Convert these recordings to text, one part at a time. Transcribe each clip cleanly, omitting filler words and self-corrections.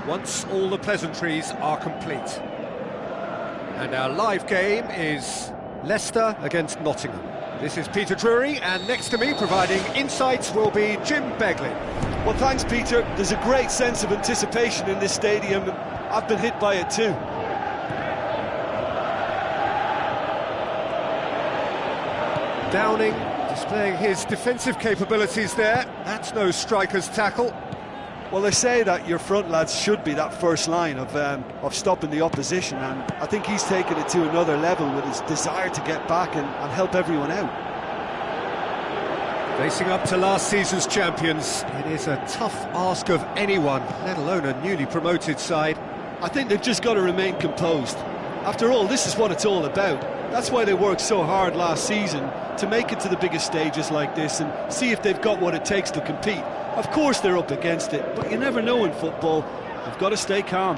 Once all the pleasantries are complete. And our live game is Leicester against Nottingham. This is Peter Drury, and next to me, providing insights, will be Jim Beglin. Well, thanks, Peter. There's a great sense of anticipation in this stadium, and I've been hit by it too. Downing displaying his defensive capabilities there. That's no striker's tackle. Well, they say that your front lads should be that first line of stopping the opposition, and I think he's taken it to another level with his desire to get back and help everyone out. Facing up to last season's champions, it is a tough ask of anyone, let alone a newly promoted side. I think they've just got to remain composed. After all, this is what it's all about. That's why they worked so hard last season, to make it to the biggest stages like this and see if they've got what it takes to compete. Of course they're up against it, but you never know in football. You've got to stay calm.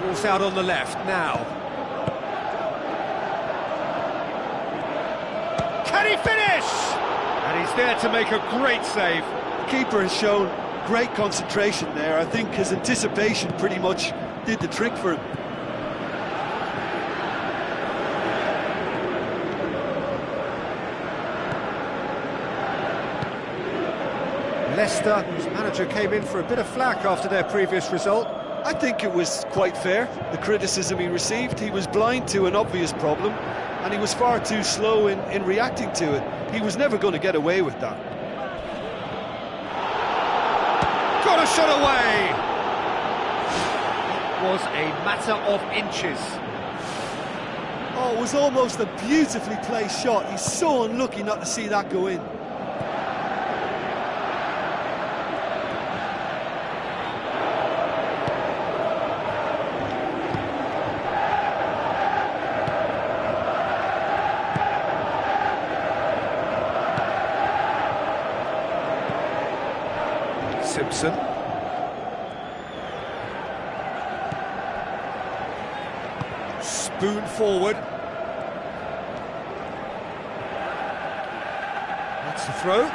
Ball's out on the left now. Can he finish? And he's there to make a great save. The keeper has shown great concentration there. I think his anticipation pretty much did the trick for him. Leicester, whose manager came in for a bit of flack after their previous result. I think it was quite fair, the criticism he received. He was blind to an obvious problem, and he was far too slow in reacting to it. He was never going to get away with that. Got a shot away! It was a matter of inches. Oh, it was almost a beautifully placed shot. He's so unlucky not to see that go in. Simpson. Spoon forward. That's the throw.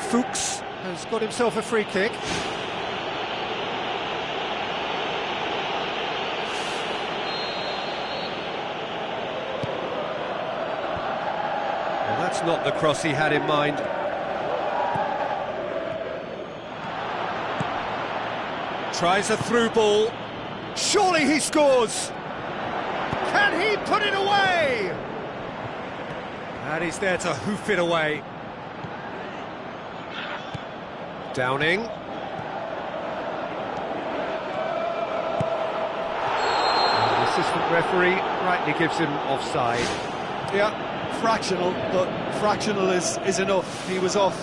Fuchs has got himself a free kick. That's not the cross he had in mind. Tries a through ball. Surely he scores! Can he put it away? And he's there to hoof it away. Downing. And the assistant referee rightly gives him offside. Yeah. Fractional, but fractional is enough. He was off.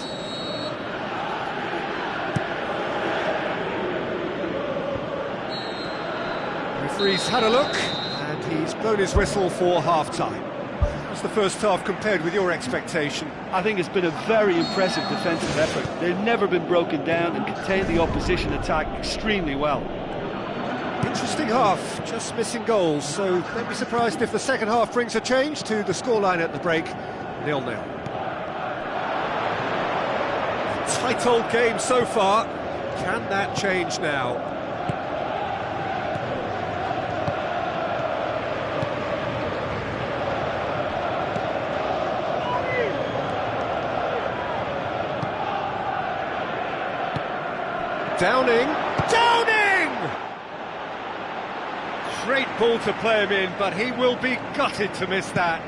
Referee's had a look, and he's blown his whistle for half-time. How's the first half compared with your expectation? I think it's been a very impressive defensive effort. They've never been broken down and contained the opposition attack extremely well. Interesting half, just missing goals, so don't be surprised if the second half brings a change to the scoreline at the break, 0-0. Tight old game so far, can that change now? Downing! Great ball to play him in, but he will be gutted to miss that.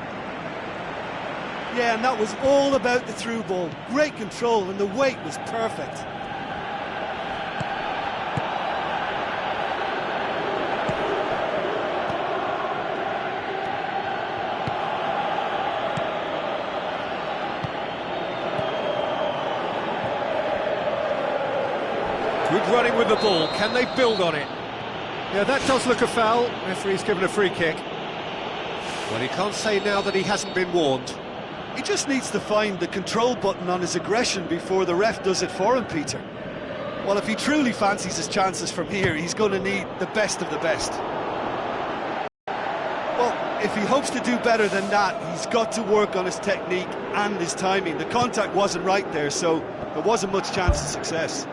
Yeah, and that was all about the through ball. Great control, and the weight was perfect. going with the ball. Can they build on it? Yeah, that does look a foul. Referee's given a free kick. Well, he can't say now that he hasn't been warned. He just needs to find the control button on his aggression before the ref does it for him, Peter. Well, if he truly fancies his chances from here, he's going to need the best of the best. Well, if he hopes to do better than that, he's got to work on his technique and his timing. The contact wasn't right there, so there wasn't much chance of success.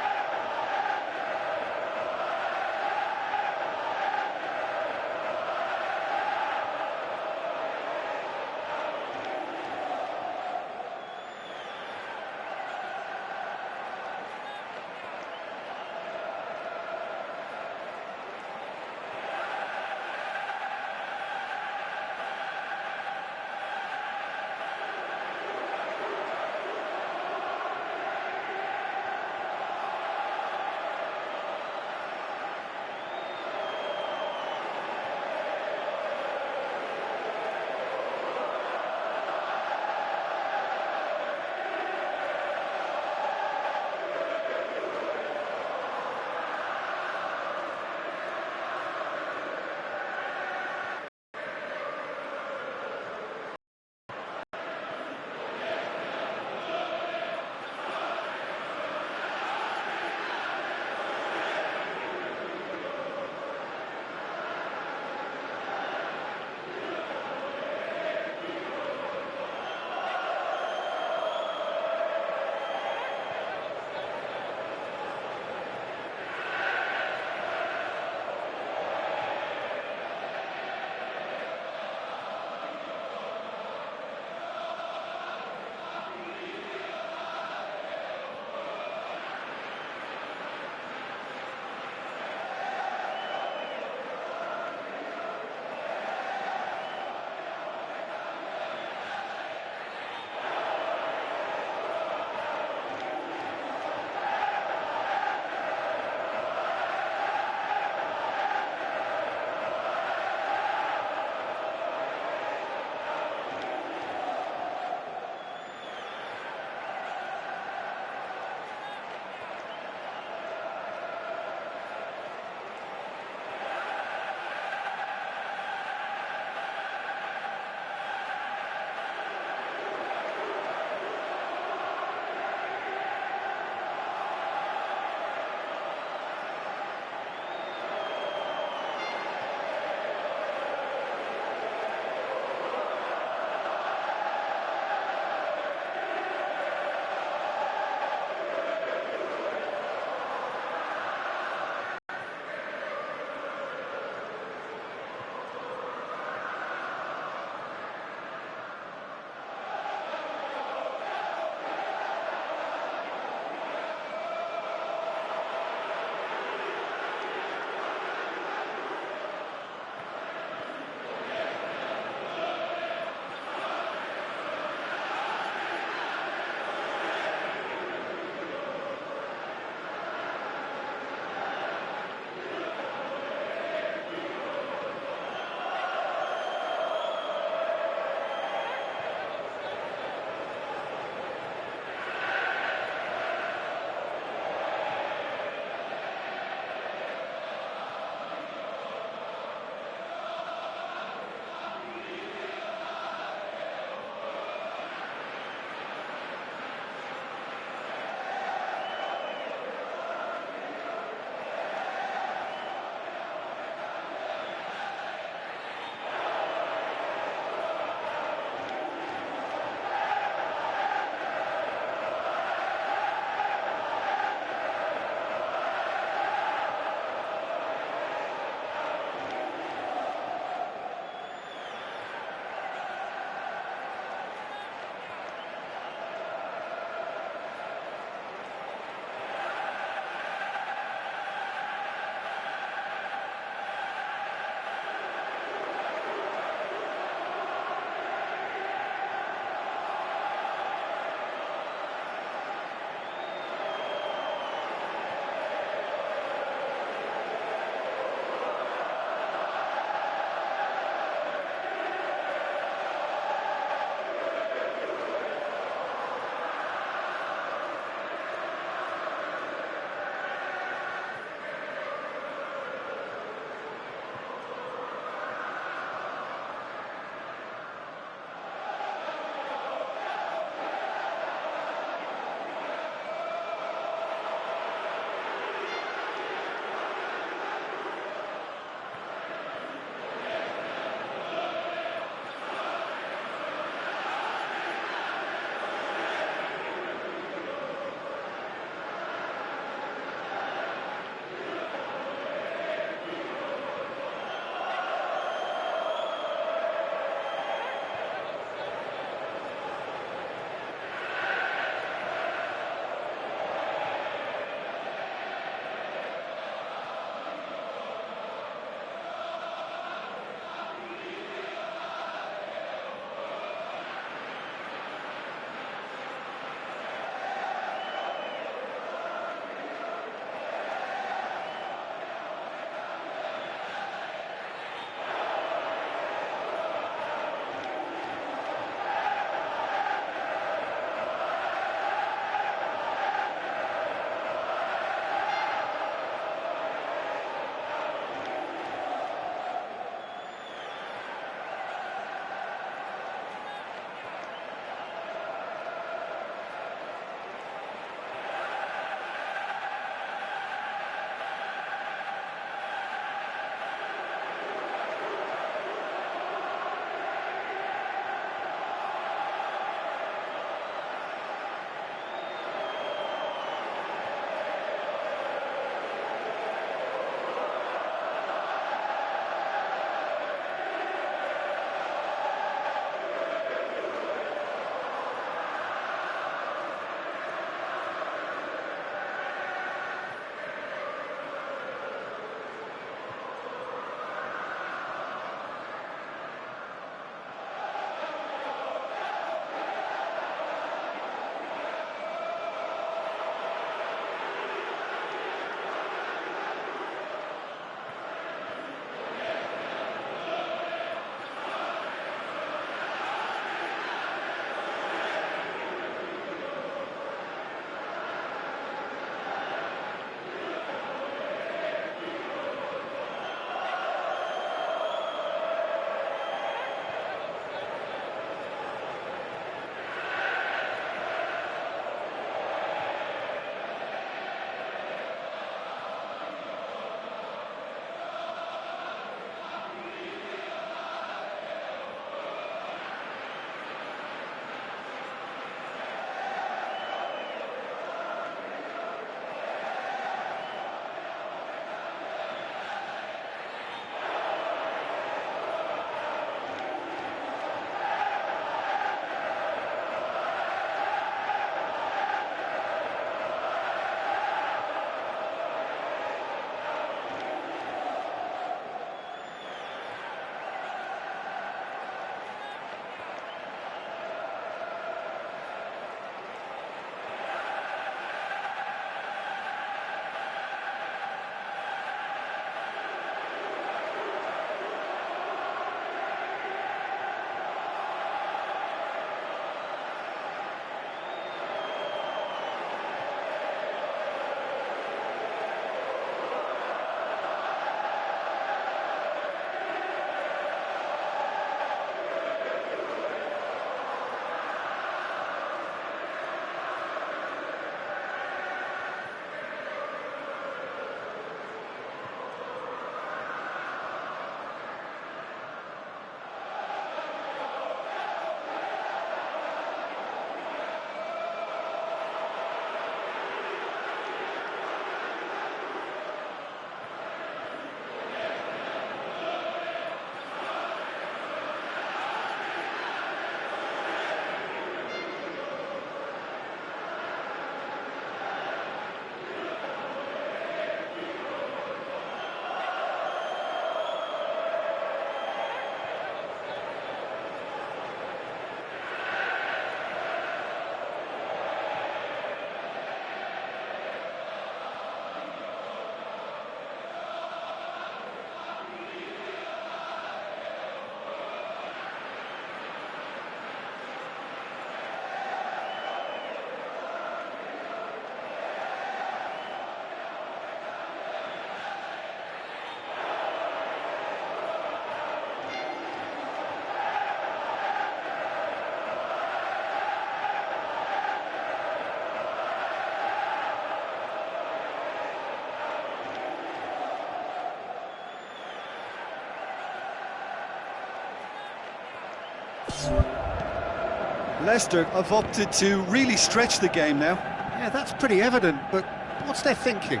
Leicester have opted to really stretch the game now. Yeah, that's pretty evident, but what's their thinking?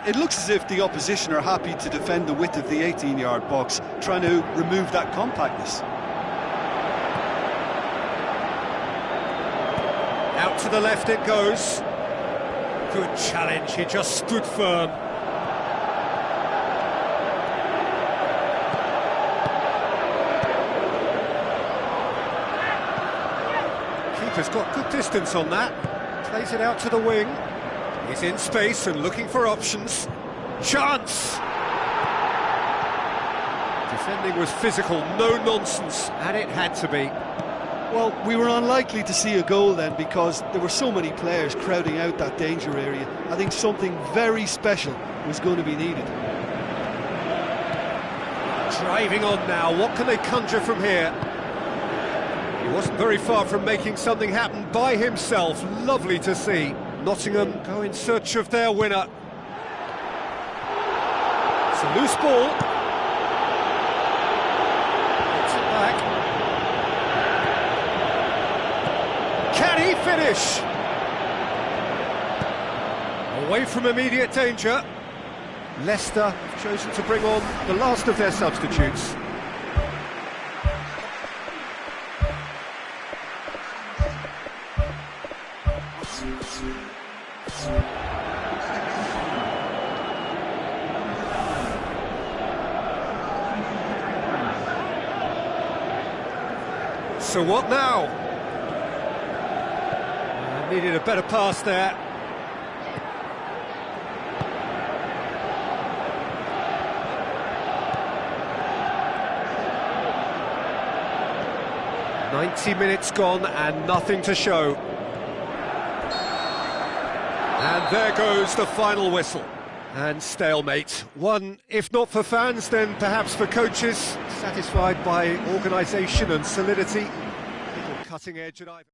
It looks as if the opposition are happy to defend the width of the 18-yard box, trying to remove that compactness. Out to the left it goes. Good challenge, he just stood firm. Keeper's got good distance on that. Plays it out to the wing. He's in space and looking for options. Chance! Defending was physical, no nonsense, and it had to be. Well, we were unlikely to see a goal then because there were so many players crowding out that danger area. I think something very special was going to be needed. Driving on now, what can they conjure from here? He wasn't very far from making something happen by himself. Lovely to see. Nottingham go in search of their winner. It's a loose ball. Gets it back. Can he finish? Away from immediate danger. Leicester have chosen to bring on the last of their substitutes. So what now? Needed a better pass there. "90 minutes gone and nothing to show." And there goes the final whistle. And stalemate. One, if not for fans, then perhaps for coaches, satisfied by organisation and solidity. Little cutting edge at either.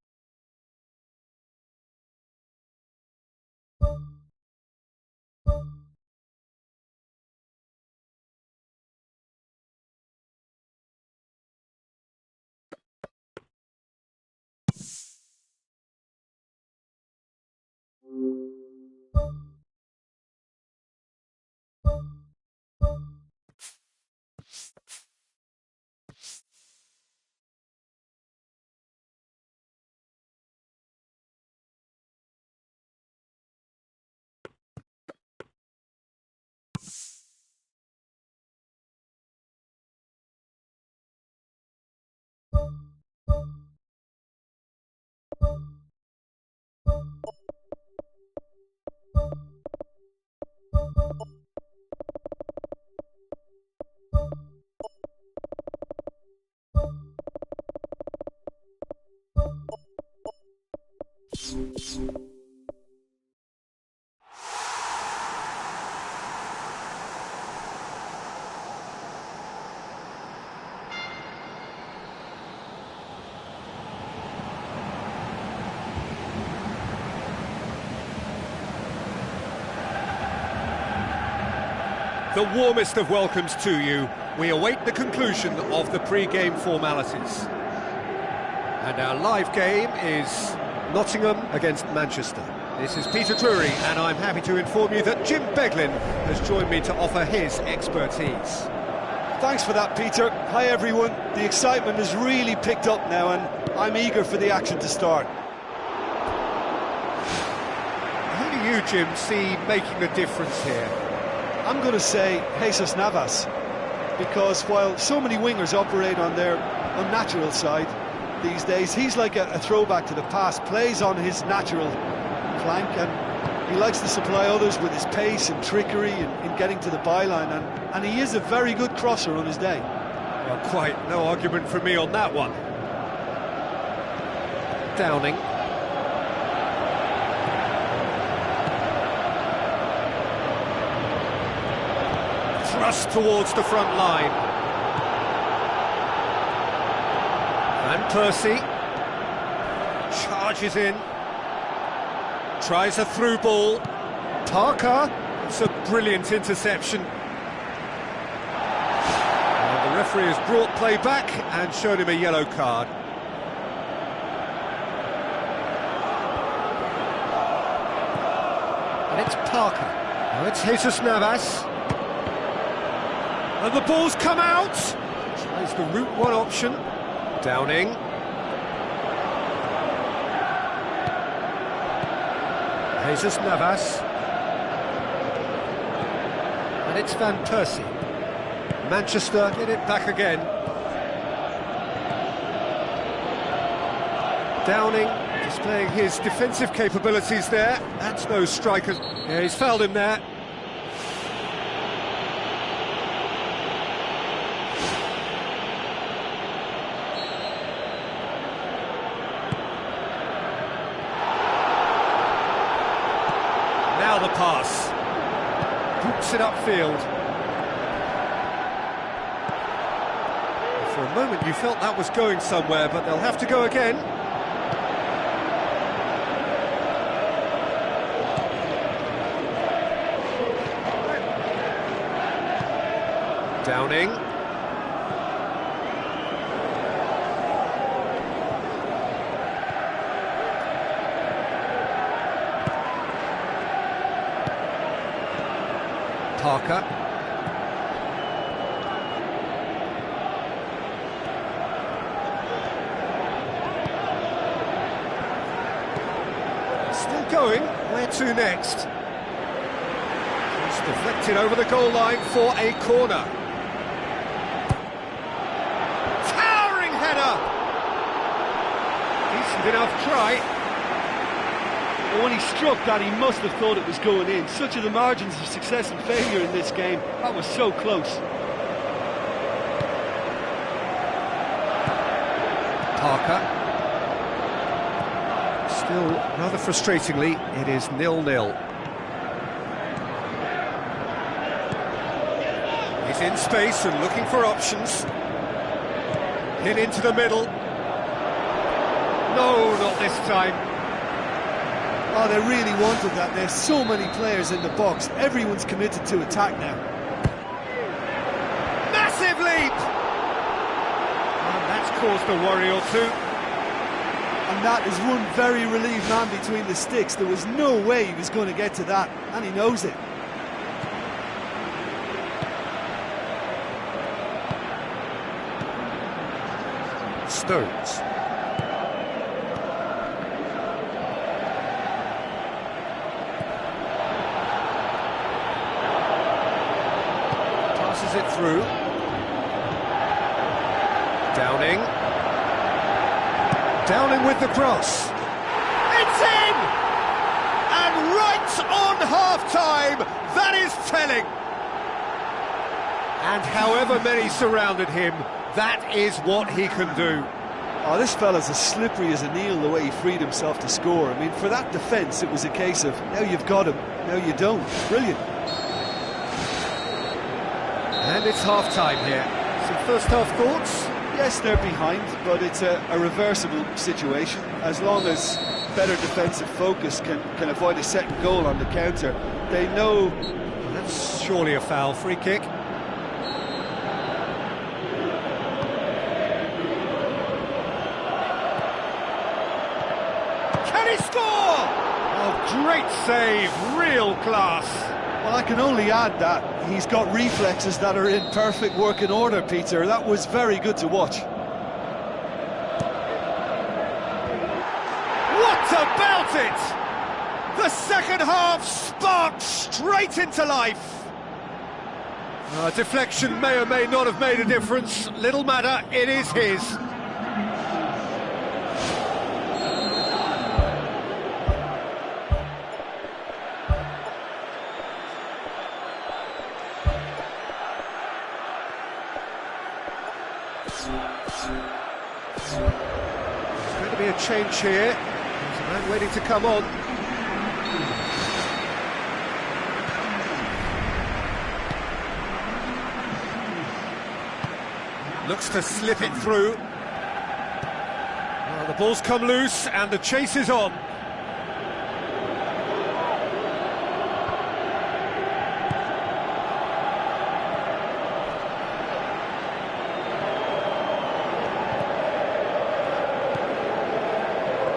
The warmest of welcomes to you. We await the conclusion of the pre-game formalities. And our live game is Nottingham against Manchester. This is Peter Drury, and I'm happy to inform you that Jim Beglin has joined me to offer his expertise. Thanks for that, Peter. Hi, everyone. The excitement has really picked up now, and I'm eager for the action to start. Who do you, Jim, see making the difference here? I'm going to say Jesus Navas, because while so many wingers operate on their unnatural side these days, he's like a throwback to the past, plays on his natural flank, and he likes to supply others with his pace and trickery in getting to the byline, and he is a very good crosser on his day. Well, quite no argument from me on that one. Downing. Thrust towards the front line. Van Persie charges in, tries a through ball. Parker, it's a brilliant interception. And the Referee has brought play back and shown him a yellow card. And it's Parker. Now it's Jesus Navas. And the ball's come out. Tries the route one option. Downing. Jesus Navas. And it's Van Persie. Manchester get it back again. Downing displaying his defensive capabilities there. That's no striker. Yeah, he's fouled him there. Now the pass. Boots it upfield. For a moment you felt that was going somewhere, but they'll have to go again. Downing. Parker. Still going. Where to next? It's deflected over the goal line for a corner. Towering header! Decent enough try. But when he struck that, he must have thought it was going in. Such are the margins of success and failure in this game. That was so close. Parker. Still, rather frustratingly, it is 0-0. He's in space and looking for options. Hit into the middle. No, not this time. Oh, they really wanted that. There's so many players in the box. Everyone's committed to attack now. Massive leap! And that's caused a worry or two. And that is one very relieved man between the sticks. There was no way he was going to get to that, and he knows it. Stones. Passes it through. Downing. Downing with the cross. It's in! And right on half-time, that is telling. And however many surrounded him, that is what he can do. Oh, this fella's as slippery as an eel the way he freed himself to score. I mean, for that defence, it was a case of, now you've got him, now you don't. Brilliant. And it's half-time here. Some first-half thoughts? Yes, they're behind, but it's a reversible situation. As long as better defensive focus can avoid a second goal on the counter, they know... That's surely a foul. Free kick. Can he score? Oh, great save. Real class. Well, I can only add that he's got reflexes that are in perfect working order, Peter. That was very good to watch. What about it? The second half sparked straight into life. Deflection may or may not have made a difference. Little matter, it is his. There's going to be a change here. There's a man waiting to come on. Looks to slip it through. Well, the ball's come loose and the chase is on.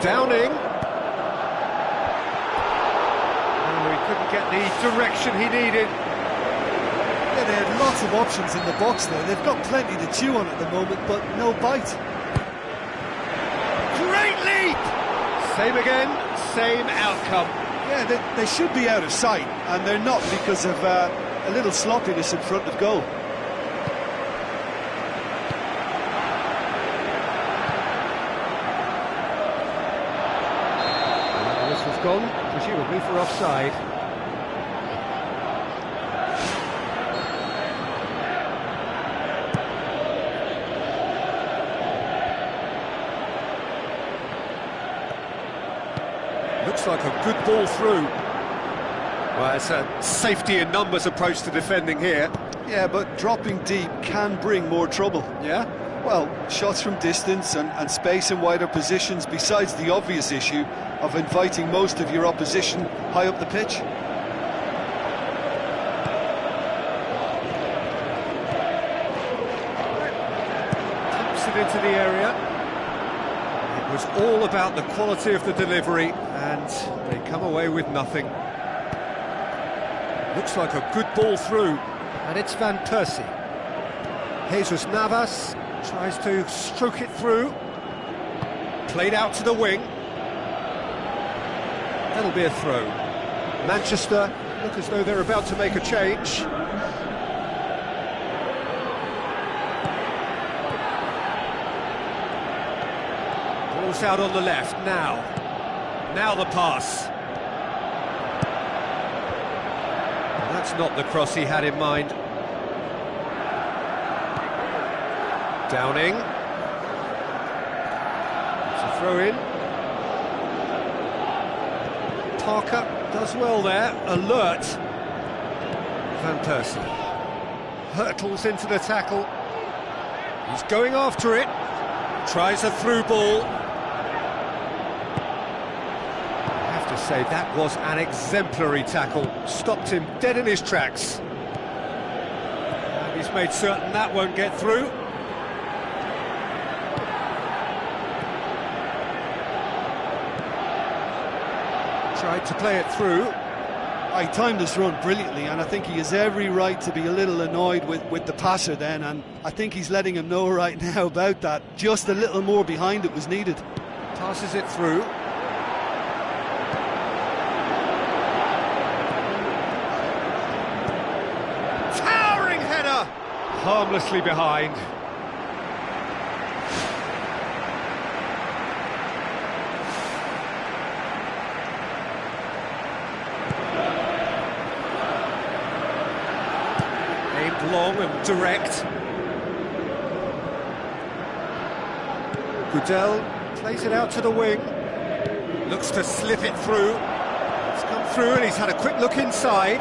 Downing. Oh, he couldn't get the direction he needed. Yeah, they had lots of options in the box there. They've got plenty to chew on at the moment, but no bite. Great leap! Same again, same outcome. Yeah, they should be out of sight, and they're not because of a little sloppiness in front of goal. This was gone, presumably for offside. Looks like a good ball through. Well, it's a safety in numbers approach to defending here. Yeah, but dropping deep can bring more trouble. Yeah? Well, shots from distance and space in wider positions, besides the obvious issue of inviting most of your opposition high up the pitch. Taps it into the area. It was all about the quality of the delivery, and they come away with nothing. Looks like a good ball through, and it's Van Persie. Jesus Navas tries to stroke it through. Played out to the wing. That'll be a throw. Manchester look as though they're about to make a change. Ball's out on the left now. Now the pass. Well, that's not the cross he had in mind. Downing. It's a throw in. Parker does well there, alert. Van Persie hurtles into the tackle. He's going after it. Tries a through ball. I have to say, that was an exemplary tackle. Stopped him dead in his tracks. And he's made certain that won't get through. Tried to play it through. He timed this run brilliantly, and I think he has every right to be a little annoyed with the passer then, and I think he's letting him know right now about that. Just a little more behind it was needed. Passes it through. Towering header! Harmlessly behind. Long and direct. Goodell plays it out to the wing. Looks to slip it through. It's come through and he's had a quick look inside.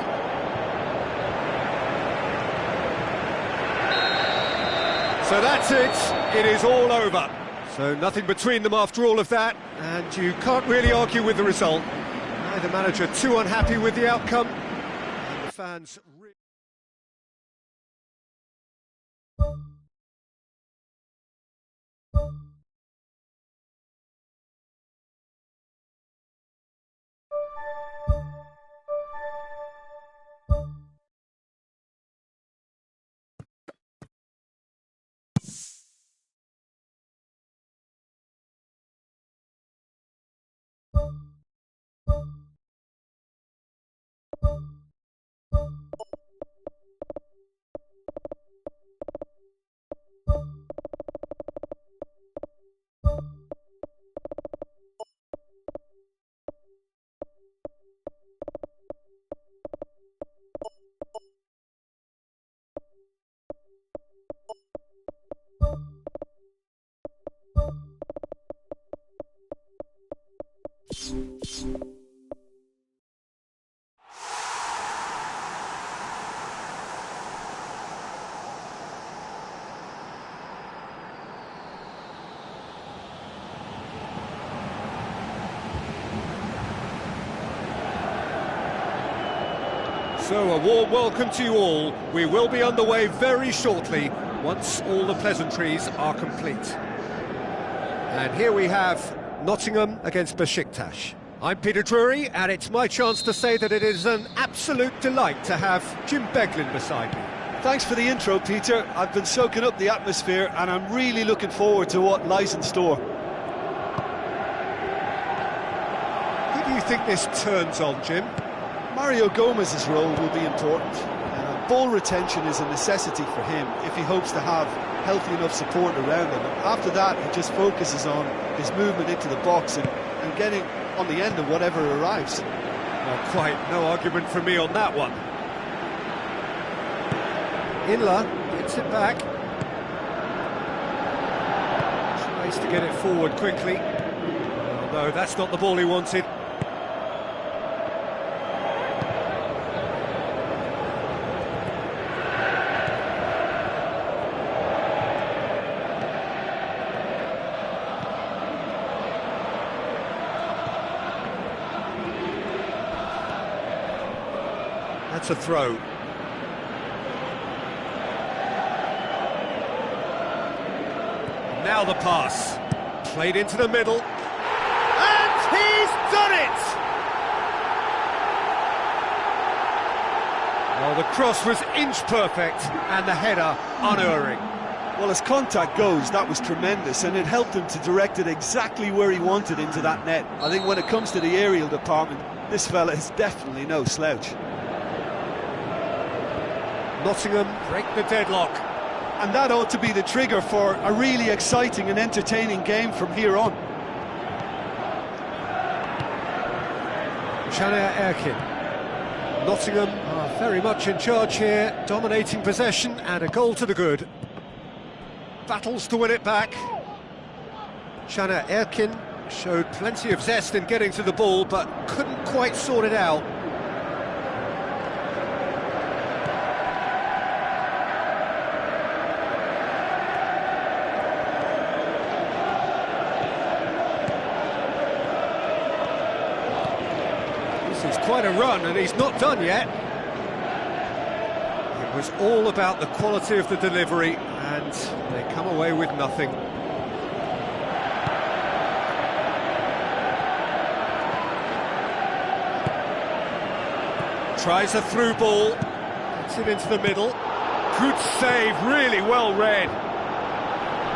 So that's it. It is all over. So nothing between them after all of that, and you can't really argue with the result. Neither manager too unhappy with the outcome. And the fans... So, a warm welcome to you all. We will be underway very shortly, once all the pleasantries are complete. And here we have Nottingham against Besiktas. I'm Peter Drury, and it's my chance to say that it is an absolute delight to have Jim Beglin beside me. Thanks for the intro, Peter. I've been soaking up the atmosphere and I'm really looking forward to what lies in store. Who do you think this turns on, Jim? Mario Gomez's role will be important. Ball retention is a necessity for him if he hopes to have healthy enough support around him. After that, he just focuses on his movement into the box and getting on the end of whatever arrives. Not quite, no argument from me on that one. Inler gets it back. Tries to get it forward quickly. Oh, no, that's not the ball he wanted. That's a throw. Now the pass. Played into the middle. And he's done it! Well, the cross was inch perfect and the header unerring. Well, as contact goes, that was tremendous, and it helped him to direct it exactly where he wanted into that net. I think when it comes to the aerial department, this fella is definitely no slouch. Nottingham break the deadlock. And that ought to be the trigger for a really exciting and entertaining game from here on. Caner Erkin. Nottingham are very much in charge here, dominating possession and a goal to the good. Battles to win it back. Caner Erkin showed plenty of zest in getting to the ball, but couldn't quite sort it out. This is quite a run, and he's not done yet. It was all about the quality of the delivery, and they come away with nothing. Tries a through ball, gets it into the middle. Good save, really well read.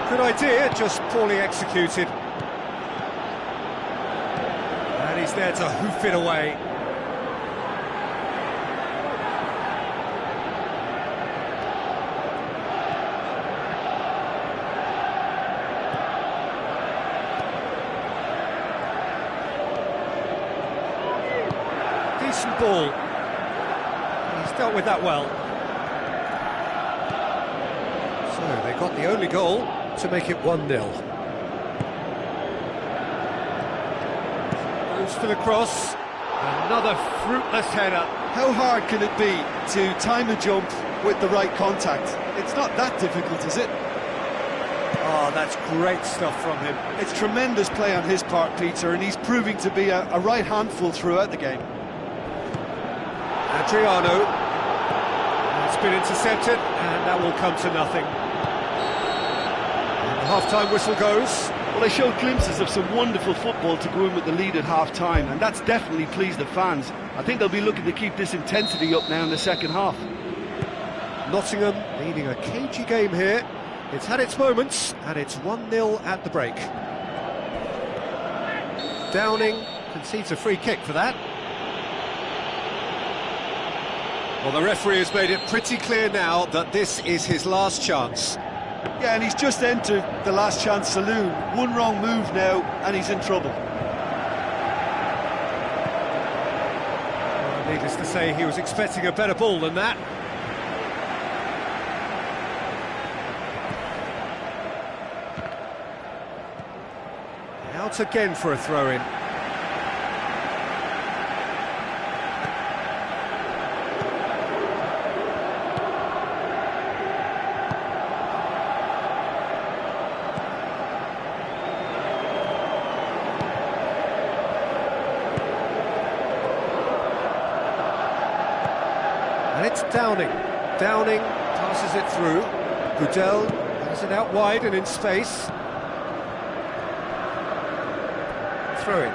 Good idea, just poorly executed. And he's there to hoof it away. Decent ball. He's dealt with that well. So they got the only goal to make it 1-0. Goes for the cross. Another fruitless header. How hard can it be to time a jump with the right contact? It's not that difficult, is it? Oh, that's great stuff from him. It's tremendous play on his part, Peter, and he's proving to be a right handful throughout the game. Adriano. It's been intercepted, and that will come to nothing. And the half-time whistle goes. Well, they showed glimpses of some wonderful football to go in with the lead at half-time, and that's definitely pleased the fans. I think they'll be looking to keep this intensity up now in the second half. Nottingham leading a cagey game here. It's had its moments, and it's 1-0 at the break. Downing concedes a free kick for that. Well, the referee has made it pretty clear now that this is his last chance. Yeah, and he's just entered the last chance saloon. One wrong move now, and he's in trouble. Well, needless to say, he was expecting a better ball than that. Out again for a throw-in. And it's Downing. Downing passes it through. Goodell has it out wide and in space. throw-in.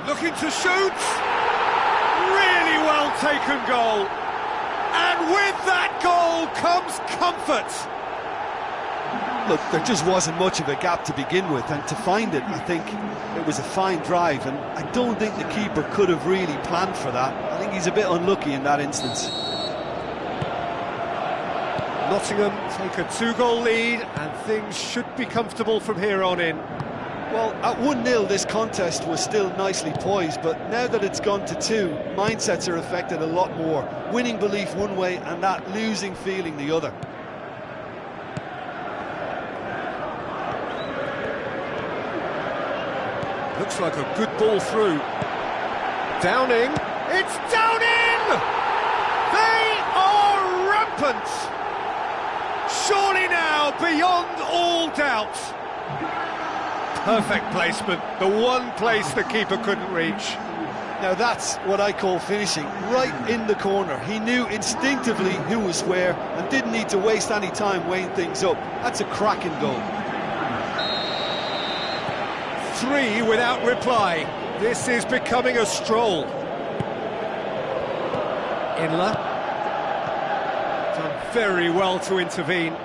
Looking to shoot! Really well taken goal. And with that goal comes comfort. Look, there just wasn't much of a gap to begin with, and to find it, I think it was a fine drive, and I don't think the keeper could have really planned for that. I think he's a bit unlucky in that instance. Nottingham take a 2-goal lead, and things should be comfortable from here on in. Well, at 1-0 this contest was still nicely poised, but now that it's gone to 2, mindsets are affected a lot more. Winning belief one way and that losing feeling the other. Looks like a good ball through. Downing, it's Downing! They are rampant! Surely now, beyond all doubt. Perfect placement, the one place the keeper couldn't reach. Now that's what I call finishing, right in the corner. He knew instinctively who was where and didn't need to waste any time weighing things up. That's a cracking goal. 3 without reply. This is becoming a stroll. Inler. Done very well to intervene.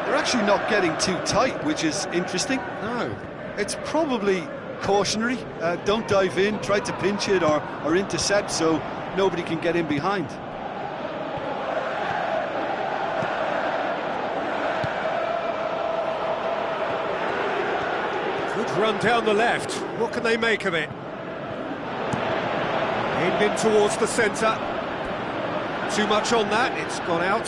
They're actually not getting too tight, which is interesting. No. It's probably cautionary. Don't dive in, try to pinch it or intercept so nobody can get in behind. Good run down the left. What can they make of it? Aimed in towards the centre. Too much on that, it's gone out.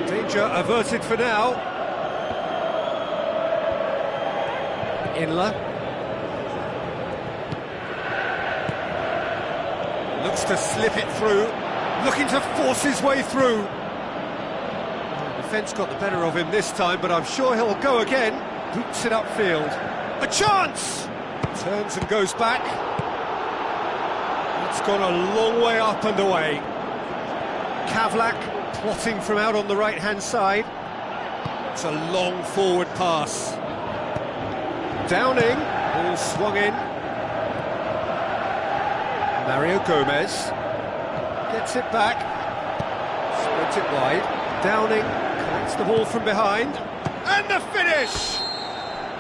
Danger averted for now. Inler. Looks to slip it through. Looking to force his way through. The defence got the better of him this time, but I'm sure he'll go again. Boots it upfield. A chance! Turns and goes back. It's gone a long way up and away. Kavlak plotting from out on the right-hand side. It's a long forward pass. Downing, ball swung in. Mario Gomez gets it back, spreads it wide. Downing collects the ball from behind, and the finish!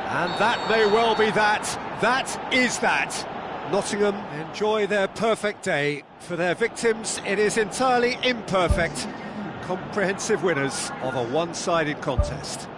And that may well be that. That is that. Nottingham enjoy their perfect day. For their victims, it is entirely imperfect. Comprehensive winners of a one-sided contest.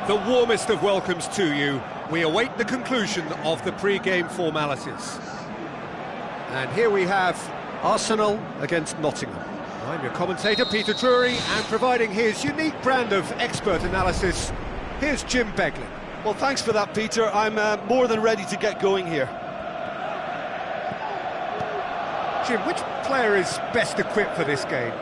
The warmest of welcomes to you. We await the conclusion of the pre-game formalities. And here we have Arsenal against Nottingham. I'm your commentator, Peter Drury, and providing his unique brand of expert analysis, here's Jim Beglin. Well, thanks for that, Peter. I'm more than ready to get going here. Jim, which player is best equipped for this game?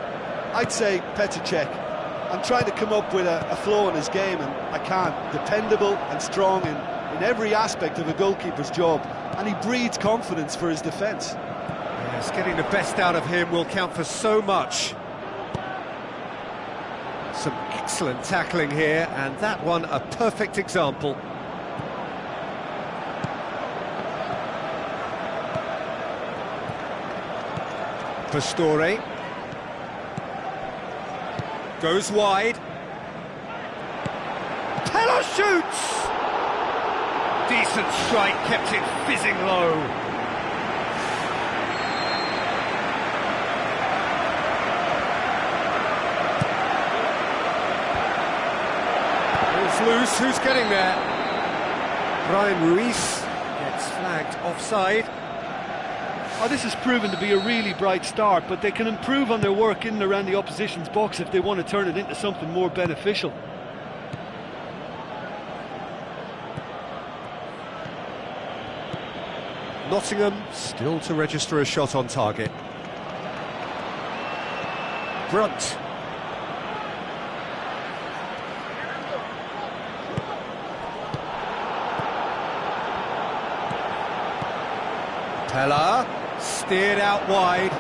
I'd say Petr Cech. I'm trying to come up with a flaw in his game, and I can't. Dependable and strong in every aspect of a goalkeeper's job, and he breeds confidence for his defence. Yes, getting the best out of him will count for so much. Some excellent tackling here, and that one a perfect example. Pastore goes wide. Pella shoots! Decent strike, kept it fizzing low. It's loose, who's getting there? Brian Ruiz gets flagged offside. Oh, this has proven to be a really bright start, but they can improve on their work in and around the opposition's box if they want to turn it into something more beneficial. Nottingham still to register a shot on target. Brunt. Pella steered out wide,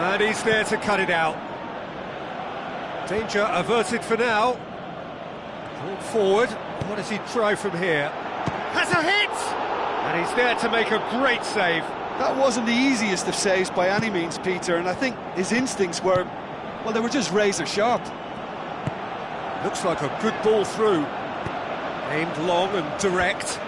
and he's there to cut it out. Danger averted for now. Brought forward. What does he try from here? Has a hit! And he's there to make a great save. That wasn't the easiest of saves by any means, Peter, and I think his instincts were, well, they were just razor sharp. Looks like a good ball through. Aimed long and direct.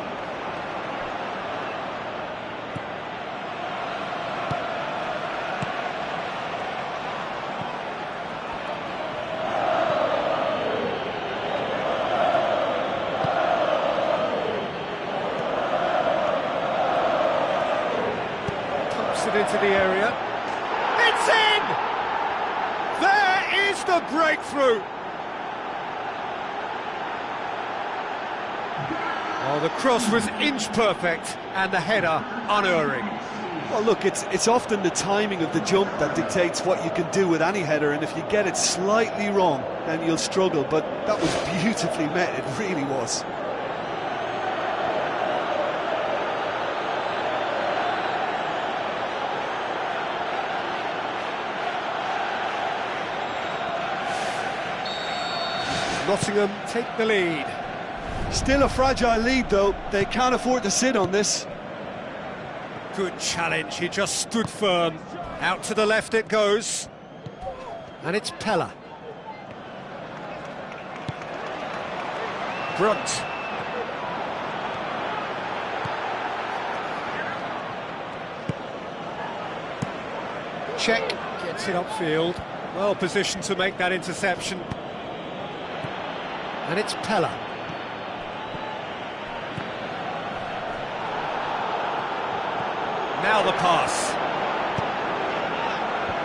It into the area. It's in! There is the breakthrough! Oh, the cross was inch perfect and the header unerring. Well, look, it's often the timing of the jump that dictates what you can do with any header, and if you get it slightly wrong, then you'll struggle, but that was beautifully met, it really was. Nottingham take the lead. Still a fragile lead, though. They can't afford to sit on this. Good challenge, he just stood firm. Out to the left it goes. And it's Pella. Brunt. Cech gets it upfield. Well positioned to make that interception. And it's Pella. Now the pass.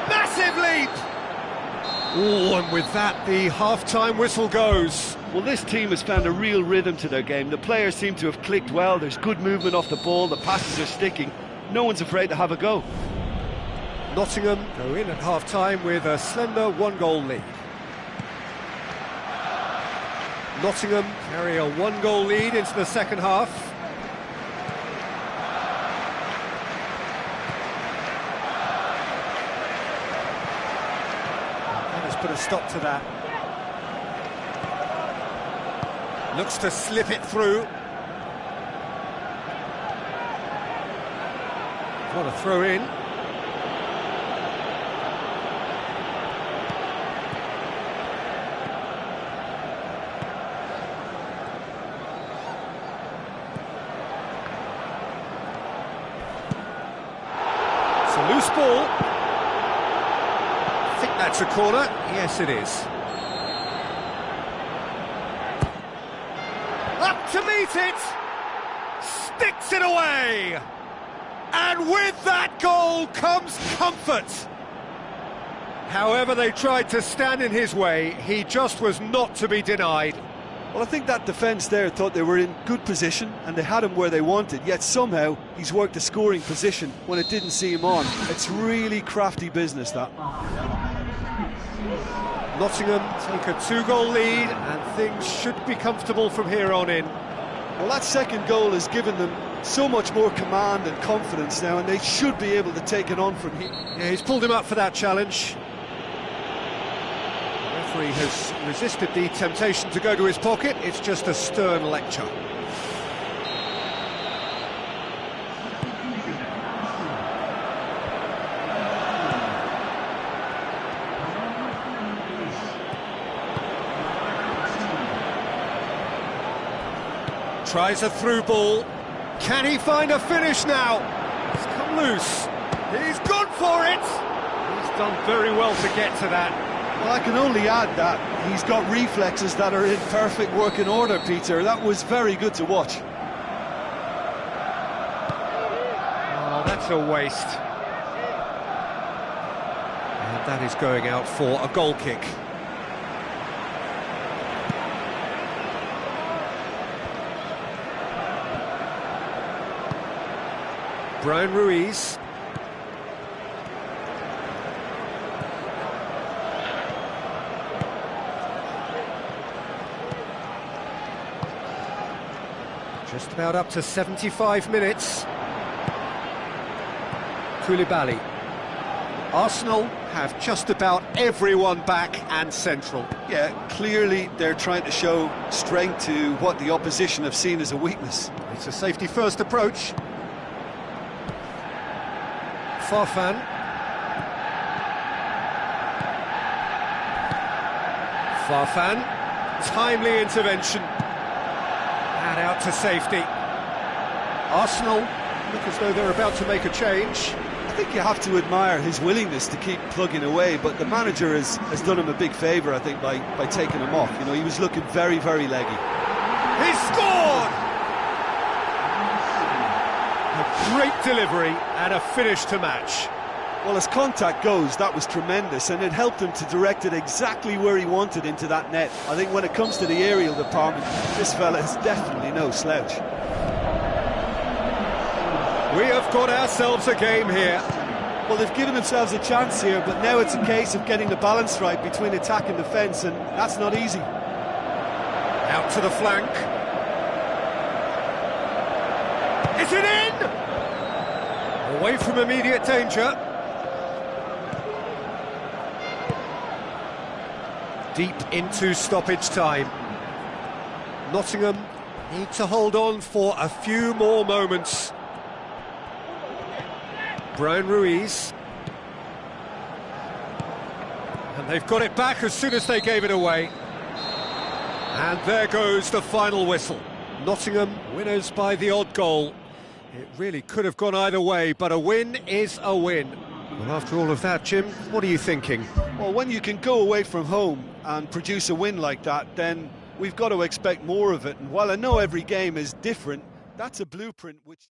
Massive leap! Oh, and with that, the half-time whistle goes. Well, this team has found a real rhythm to their game. The players seem to have clicked well. There's good movement off the ball. The passes are sticking. No one's afraid to have a go. Nottingham go in at half-time with a slender one-goal lead. Nottingham carry a one-goal lead into the second half. That has put a stop to that. Looks to slip it through. What a throw in. Loose ball. I think that's a corner. Yes, it is. beat it! Sticks it away! And with that goal comes comfort! However they tried to stand in his way, he just was not to be denied. Well, I think that defence there thought they were in good position and they had him where they wanted, yet somehow he's worked a scoring position when it didn't see him on. It's really crafty business, that. Nottingham take a 2-goal lead and things should be comfortable from here on in. Well, that second goal has given them so much more command and confidence now, and they should be able to take it on from here. Yeah, he's pulled him up for that challenge. The referee has resisted the temptation to go to his pocket. It's just a stern lecture. Tries a through ball. Can he find a finish now? It's come loose. He's gone for it. He's done very well to get to that. Well, I can only add that he's got reflexes that are in perfect working order, Peter. That was very good to watch. Oh, that's a waste. And that is going out for a goal kick. Brian Ruiz. Just about up to 75 minutes. Koulibaly. Arsenal have just about everyone back and central. Yeah, clearly they're trying to show strength to what the opposition have seen as a weakness. It's a safety-first approach. Farfan. Farfan. Timely intervention. And out to safety. Arsenal look as though they're about to make a change. I think you have to admire his willingness to keep plugging away, but the manager has done him a big favour, I think, by taking him off. You know, he was looking very, very leggy. He scored! A great delivery and a finish to match. Well, as contact goes, that was tremendous, and it helped him to direct it exactly where he wanted into that net. I think when it comes to the aerial department, this fella is definitely no slouch. We have got ourselves a game here. Well, they've given themselves a chance here, but now it's a case of getting the balance right between attack and defence, and that's not easy. Out to the flank. Is it in? Away from immediate danger. Deep into stoppage time. Nottingham need to hold on for a few more moments. Brian Ruiz. And they've got it back as soon as they gave it away. And there goes the final whistle. Nottingham winners by the odd goal. It really could have gone either way, but a win is a win. Well, after all of that, Jim, what are you thinking? Well, when you can go away from home and produce a win like that, then we've got to expect more of it. And while I know every game is different, that's a blueprint which...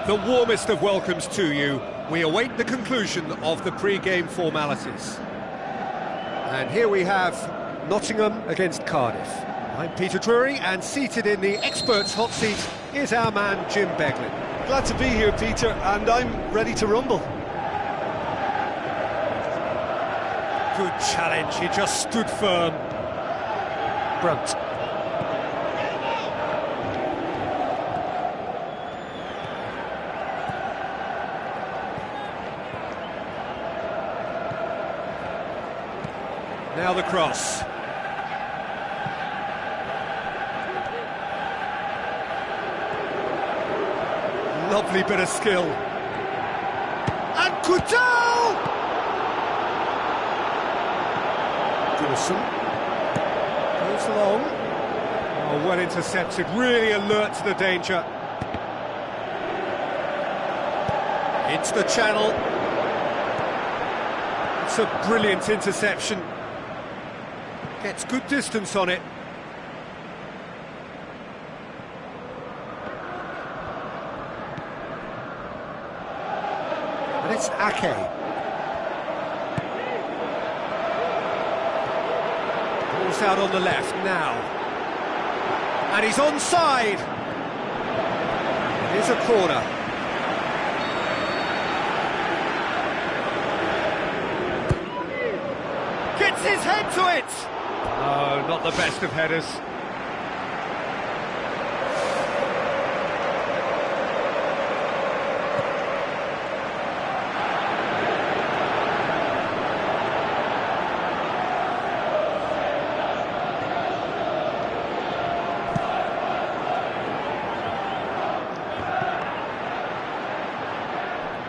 The warmest of welcomes to you. We await the conclusion of the pre-game formalities. And here we have Nottingham against Cardiff. I'm Peter Drury, and seated in the experts' hot seat is our man Jim Beglin. Glad to be here, Peter, and I'm ready to rumble. Good challenge, he just stood firm. Brunt. Now the cross. Lovely bit of skill. And Coutal! Goodison goes along. Oh, well intercepted, really alert to the danger. Into the channel. It's a brilliant interception. Gets good distance on it. And it's Ake. Ball's out on the left now. And he's onside. Here's a corner. Gets his head to it! Oh, not the best of headers.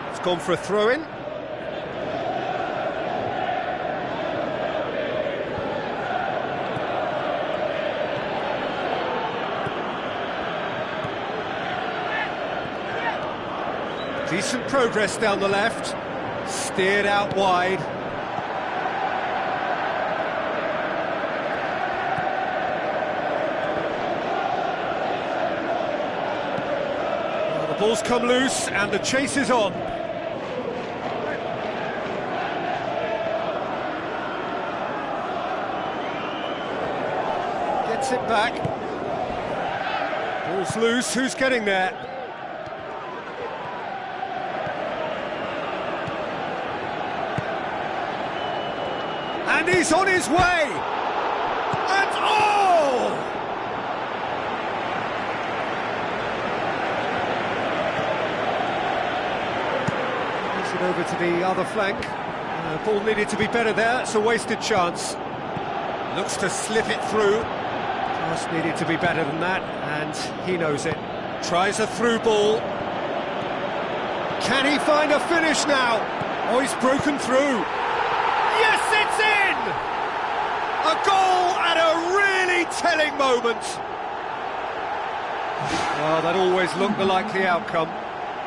It's gone for a throw-in. Decent progress down the left, steered out wide. Well, the ball's come loose and the chase is on. Gets it back. Ball's loose, who's getting there? And he's on his way! And oh! Pass it over to the other flank. Ball needed to be better there, it's a wasted chance. Looks to slip it through. Pass needed to be better than that, and he knows it. Tries a through ball. Can he find a finish now? Oh, he's broken through. Yes, it's in! A goal at a really telling moment. Oh, that always looked the likely outcome.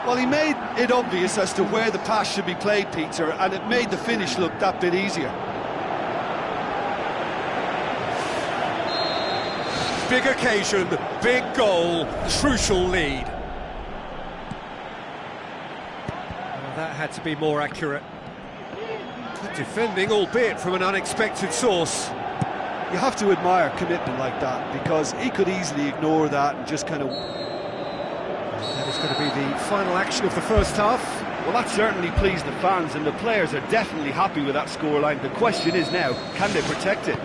Well, he made it obvious as to where the pass should be played, Peter, and it made the finish look that bit easier. Big occasion, big goal, crucial lead. Well, that had to be more accurate. Good defending, albeit from an unexpected source. You have to admire commitment like that, because he could easily ignore that and just kind of... That is going to be the final action of the first half. Well, that certainly pleased the fans, and the players are definitely happy with that scoreline. The question is now, can they protect it?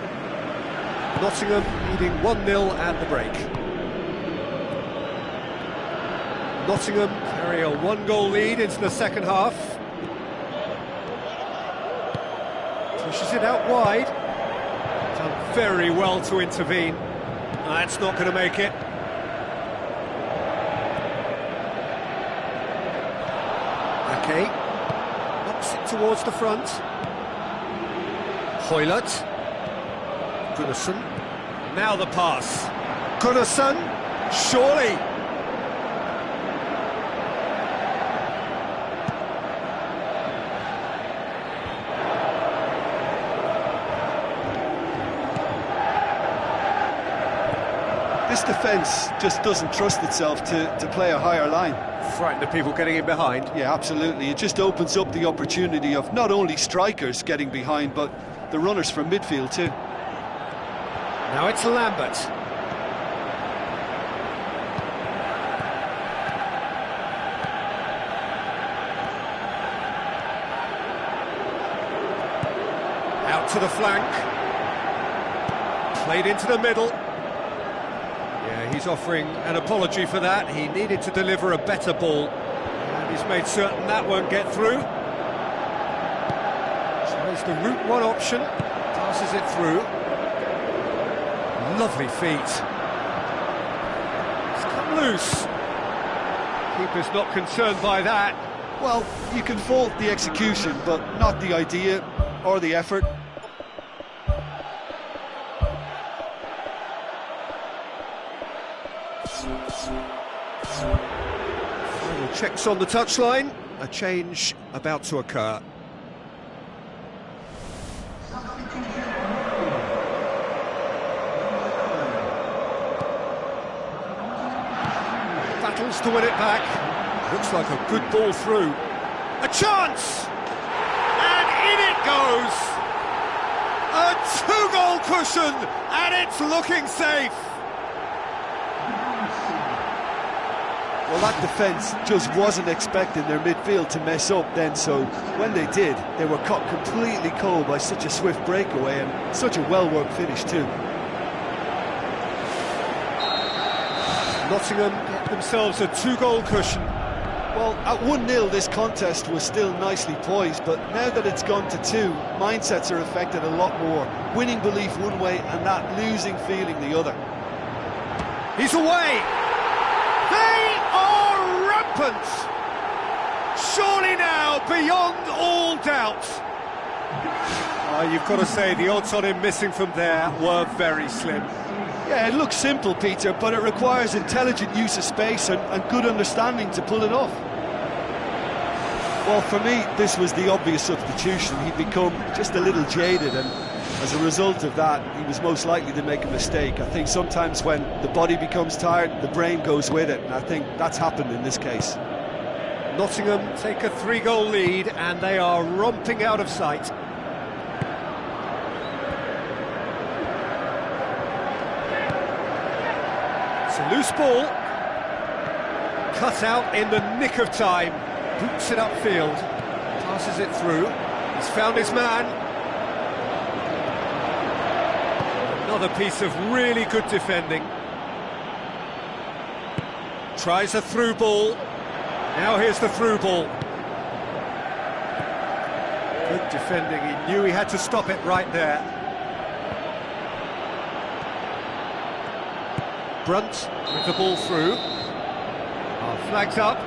Nottingham leading 1-0 at the break. Nottingham carry a one-goal lead into the second half. Pushes it out wide. Done very well to intervene. That's not going to make it. Okay. Knocks it towards the front. Hoylett. Gunnarsson. Now the pass. Gunnarsson. Surely. This defence just doesn't trust itself to play a higher line. Frightened of people getting in behind. Yeah, absolutely. It just opens up the opportunity of not only strikers getting behind, but the runners from midfield too. Now it's Lambert. Out to the flank. Played into the middle. Yeah, he's offering an apology for that. He needed to deliver a better ball. And he's made certain that won't get through. Tries the route one option. Passes it through. Lovely feet. It's come loose. Keeper's not concerned by that. Well, you can fault the execution, but not the idea or the effort. Final checks on the touchline. A change about to occur. Battles to win it back. Looks like a good ball through. A chance! And in it goes! A two-goal cushion, and it's looking safe! Well, that defence just wasn't expecting their midfield to mess up then, so when they did, they were caught completely cold by such a swift breakaway and such a well-worked finish too. Nottingham get themselves a two-goal cushion. Well, at 1-0 this contest was still nicely poised, but now that it's gone to 2, mindsets are affected a lot more. Winning belief one way and that losing feeling the other. He's away! They are rampant! Surely now, beyond all doubt. You've got to say, the odds on him missing from there were very slim. Yeah, it looks simple, Peter, but it requires intelligent use of space and good understanding to pull it off. Well, for me, this was the obvious substitution. He'd become just a little jaded, and as a result of that, he was most likely to make a mistake. I think sometimes when the body becomes tired, the brain goes with it, and I think that's happened in this case. Nottingham take a 3-goal lead, and they are romping out of sight. It's a loose ball. Cut out in the nick of time. Boots it upfield. Passes it through. He's found his man. Another piece of really good defending. Tries a through ball. Now here's the through ball. Good defending. He knew he had to stop it right there. Brunt with the ball through. Flags up.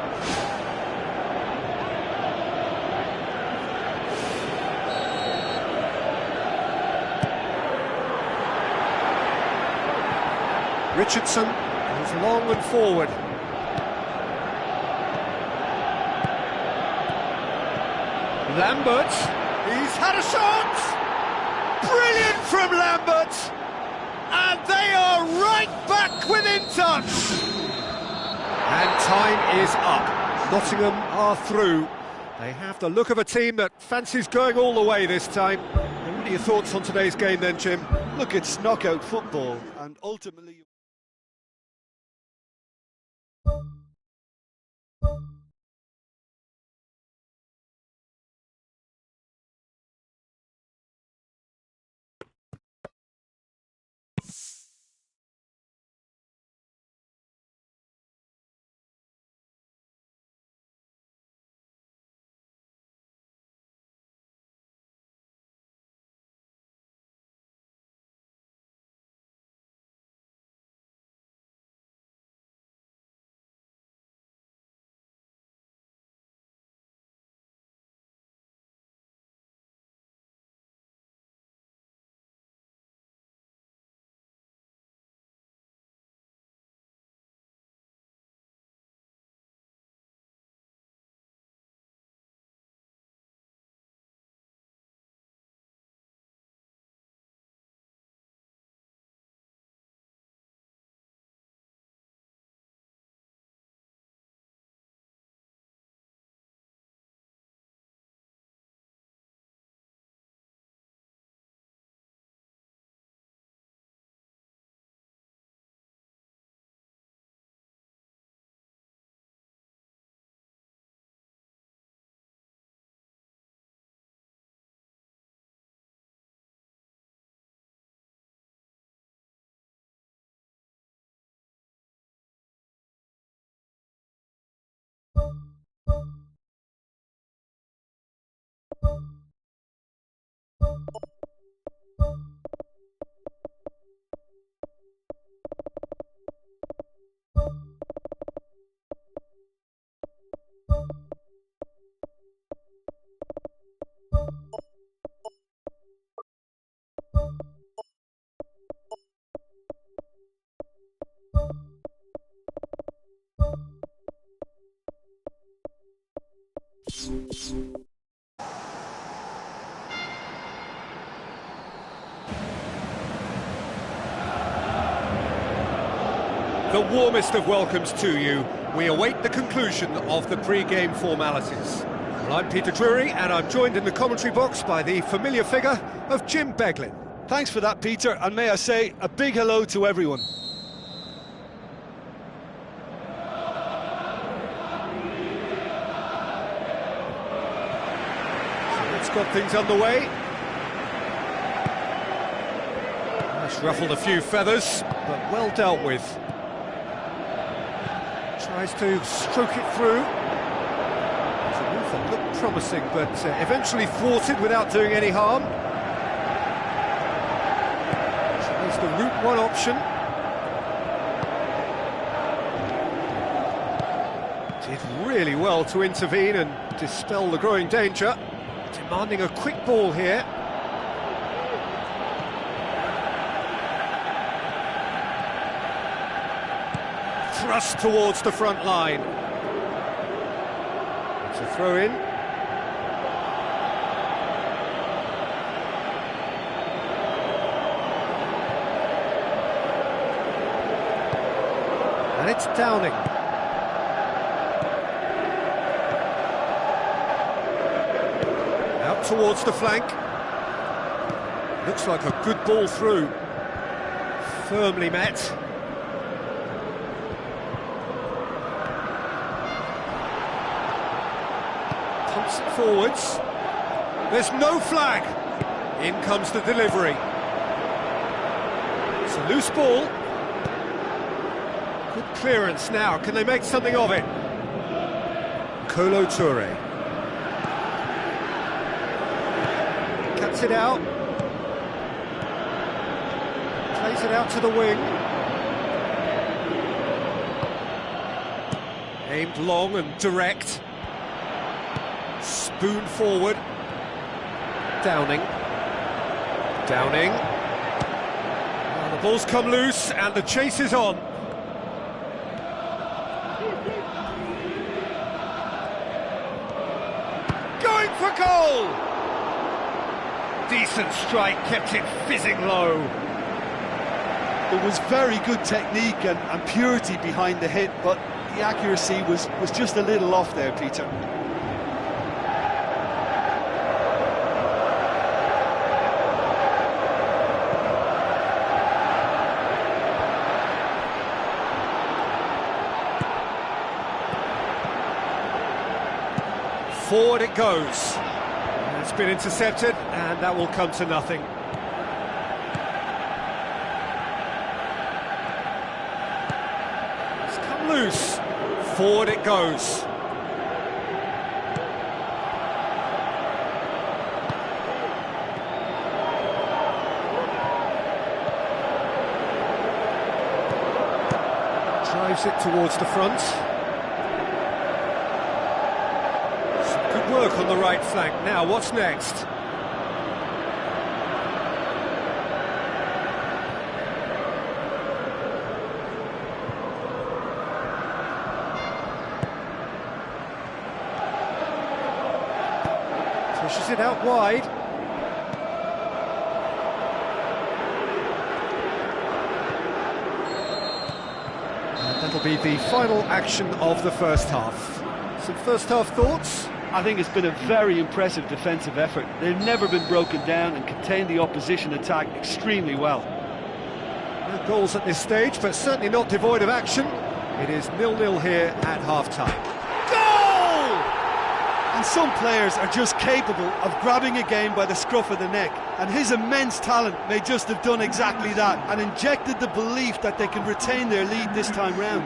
Richardson goes long and forward. Lambert, he's had a shot! Brilliant from Lambert! And they are right back within touch! And time is up. Nottingham are through. They have the look of a team that fancies going all the way this time. And what are your thoughts on today's game then, Jim? Look, it's knockout football, and ultimately... The warmest of welcomes to you. We await the conclusion of the pre-game formalities. Well, I'm Peter Drury, and I'm joined in the commentary box by the familiar figure of Jim Beglin. Thanks for that, Peter, and may I say a big hello to everyone. So let's got things underway. That's ruffled a few feathers, but well dealt with. Tries to stroke it through. The move that looked promising, but eventually thwarted without doing any harm. Tries the route one option. Did really well to intervene and dispel the growing danger. Demanding a quick ball here. Thrust towards the front line. It's a throw in. And it's Downing. Out towards the flank. Looks like a good ball through. Firmly met. Pumps it forwards. There's no flag. In comes the delivery. It's a loose ball. Good clearance now. Can they make something of it? Kolo Touré. Cuts it out. Plays it out to the wing. Aimed long and direct. Spoon forward. Downing. Downing. Now the ball's come loose and the chase is on. Going for goal! Decent strike, kept it fizzing low. There was very good technique and purity behind the hit, but the accuracy was just a little off there, Peter. Forward it goes. It's been intercepted, and that will come to nothing. It's come loose. Forward it goes. Drives it towards the front. Work on the right flank. Now, what's next? Pushes it out wide. And that'll be the final action of the first half. Some first half thoughts? I think it's been a very impressive defensive effort. They've never been broken down and contained the opposition attack extremely well. No goals at this stage, but certainly not devoid of action. It is 0-0 here at half-time. Goal! And some players are just capable of grabbing a game by the scruff of the neck, and his immense talent may just have done exactly that and injected the belief that they can retain their lead this time round.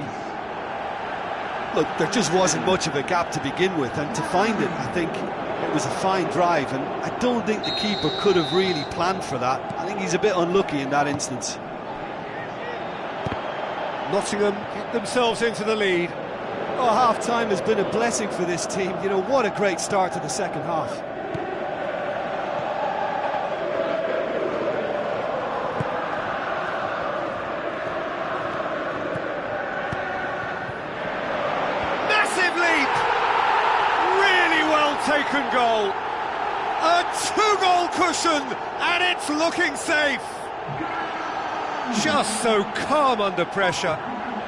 Look, there just wasn't much of a gap to begin with, and to find it, I think it was a fine drive, and I don't think the keeper could have really planned for that. I think he's a bit unlucky in that instance. Nottingham get themselves into the lead. Oh, half-time has been a blessing for this team. You know, what a great start to the second half. Taken goal, a 2-goal cushion, and it's looking safe. Just so calm under pressure.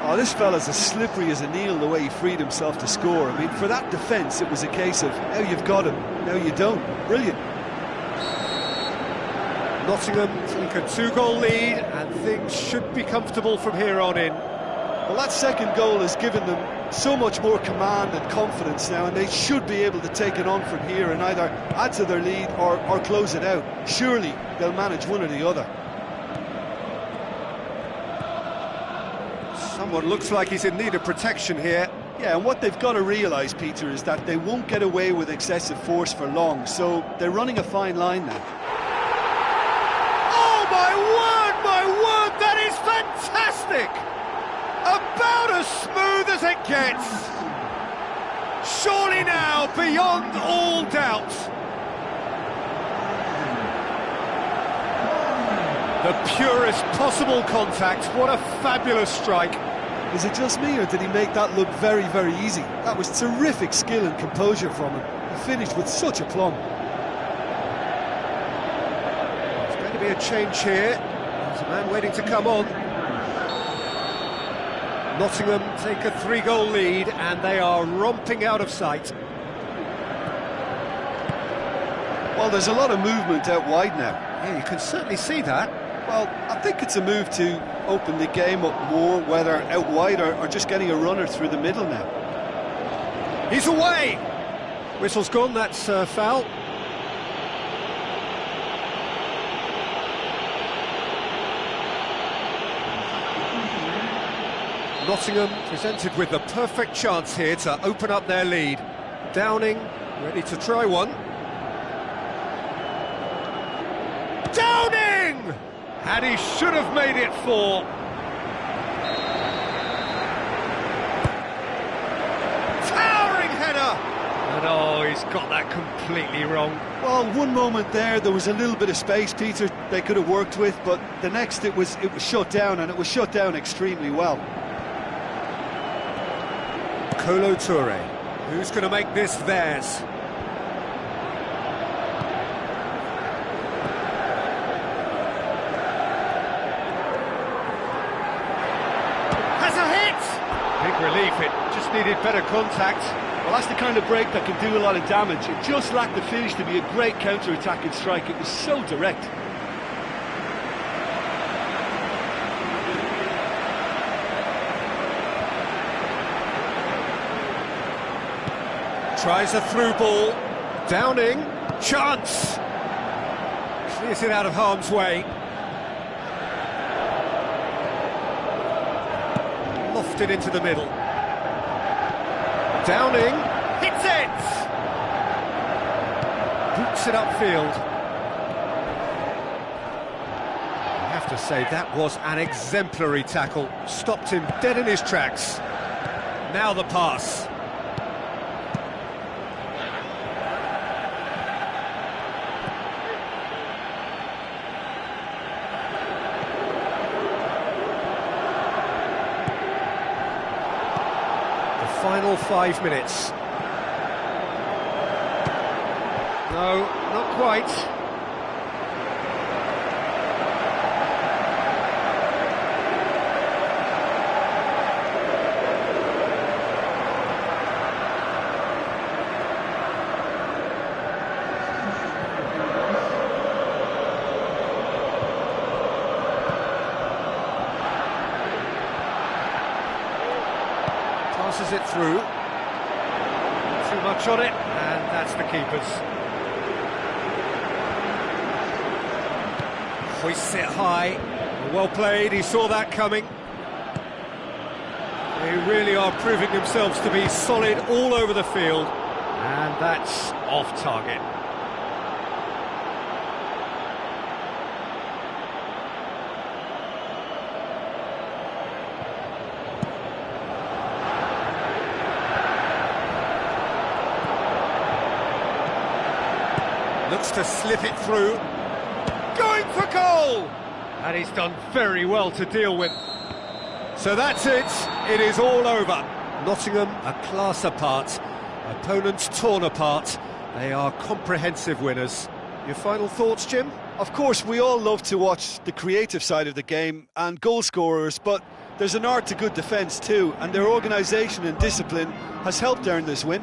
Oh, this fella's as slippery as an eel the way he freed himself to score. I mean, for that defence, it was a case of, now you've got him, now you don't. Brilliant. Nottingham take a 2-goal lead, and things should be comfortable from here on in. Well, that second goal has given them so much more command and confidence now, and they should be able to take it on from here and either add to their lead or close it out. Surely they'll manage one or the other. Someone looks like he's in need of protection here. Yeah, and what they've got to realise, Peter, is that they won't get away with excessive force for long, so they're running a fine line now. Oh, my word, that is fantastic! About as smooth as it gets. Surely now, beyond all doubt. The purest possible contact. What a fabulous strike. Is it just me, or did he make that look very, very easy? That was terrific skill and composure from him. He finished with such aplomb. There's going to be a change here. There's a man waiting to come on. Nottingham take a 3-goal lead, and they are romping out of sight. Well, there's a lot of movement out wide now. Yeah, you can certainly see that. Well, I think it's a move to open the game up more, whether out wide or just getting a runner through the middle now. He's away! Whistle's gone, that's foul. Nottingham presented with the perfect chance here to open up their lead. Downing, ready to try one. Downing! And he should have made it 4. Towering header! And oh, he's got that completely wrong. Well, one moment there was a little bit of space, Peter, they could have worked with, but the next it was shut down, and it was shut down extremely well. Kolo Toure, who's going to make this theirs? Has a hit! Big relief, it just needed better contact. Well, that's the kind of break that can do a lot of damage. It just lacked the finish to be a great counter-attacking strike. It was so direct. Tries a through ball. Downing. Chance! Clears it out of harm's way. Lofted into the middle. Downing hits it! Boots it upfield. I have to say, that was an exemplary tackle. Stopped him dead in his tracks. Now the pass. Final 5 minutes. No, not quite. Passes it through. Too much on it, and that's the keeper's. Hoists it high. Well played, he saw that coming. They really are proving themselves to be solid all over the field, and that's off target. Looks to slip it through. Going for goal! And he's done very well to deal with. So that's it. It is all over. Nottingham a class apart. Opponents torn apart. They are comprehensive winners. Your final thoughts, Jim? Of course, we all love to watch the creative side of the game and goal scorers, but there's an art to good defence too, and their organisation and discipline has helped earn this win.